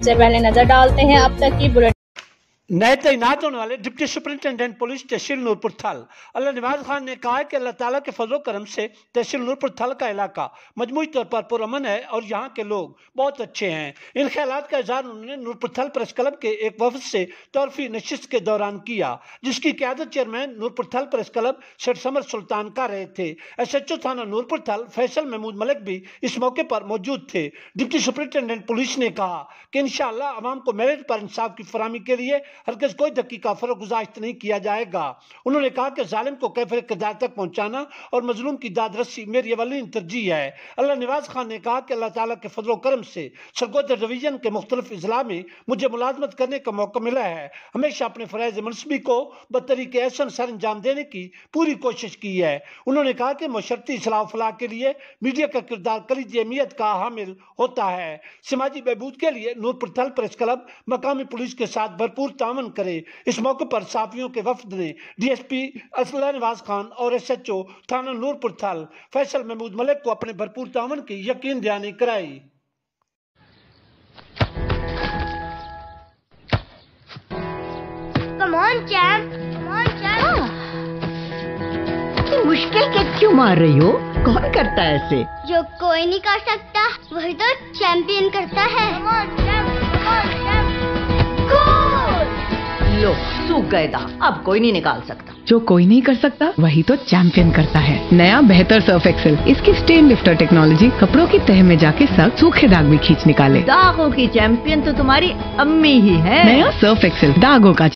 से पहले नजर डालते हैं अब तक की बुलेटिन। नए तैनात होने वाले डिप्टी सुपरिंटेंडेंट पुलिस तहसील नूरपुर थल अल्लाह नवाज खान ने कहा है कि अल्लाह ताला के फजल करम से तहसील नूरपुर थल का इलाका मजमूई तौर पर पुरअमन है और यहाँ के लोग बहुत अच्छे हैं। इन ख्यालात का इजहार उन्होंने नूरपुर थल प्रेस क्लब के एक वफद से तौरफी नशिस्त के दौरान किया, जिसकी क़यादत चेयरमैन नूरपुर थल प्रेस क्लब शेख समर सुल्तान कर रहे थे। SHO थाना नूरपुर थल फैसल महमूद मलिक भी इस मौके पर मौजूद थे। डिप्टी सुपरिंटेंडेंट पुलिस ने कहा कि इंशाअल्लाह अवाम को मेरिट पर इंसाफ की फराहमी के लिए हरगिज़ कोई दकीका फर्क गुज़ाश्त नहीं किया जाएगा। उन्होंने कहा कि जालिम को कैफियत क़िदात तक पहुँचाना और मजलूम की दाद रस्सी मेरी अवलीन तरजीह है। अल्लाह नवाज खान ने कहा कि अल्लाह ताला के फजल करम से सरगोदा डिवीजन के मुख्तलिफ इजला में मुझे मुलाजमत करने का मौका मिला है। हमेशा अपने फ़राइज़ मनसबी को बतरीके एहसन सर अंजाम देने की पूरी कोशिश की है। उन्होंने कहा कि मशरती इस्लाह फलाह के लिए मीडिया का किरदार कलीदी अहमियत का हामिल होता है। समाजी बहबूद के लिए नूरपुर थल प्रेस क्लब मकामी पुलिस के साथ भरपूर तामन करे। इस मौके पर साफियों के वफद ने DSP अल्लाह नवाज खान और SHO थाना नूरपुर थल फैसल महमूद मलिक को अपने भरपूर तामन की यकीन दहानी कराई। Come on, champ. Come on, champ. इतनी मुश्किल के क्यों मार रही हो? कौन करता है ऐसे? जो कोई नहीं कर सकता वही तो चैंपियन करता है। Come on, champ. Come on, champ. Goal! लो सूख गए दाग, अब कोई नहीं निकाल सकता। जो कोई नहीं कर सकता वही तो चैंपियन करता है। नया बेहतर सर्फ एक्सेल, इसकी स्टेन लिफ्टर टेक्नोलॉजी कपड़ों की तह में जाके सख्त सूखे दाग भी खींच निकाले। दागों की चैंपियन तो तुम्हारी अम्मी ही है। नया सर्फ एक्सेल दागों का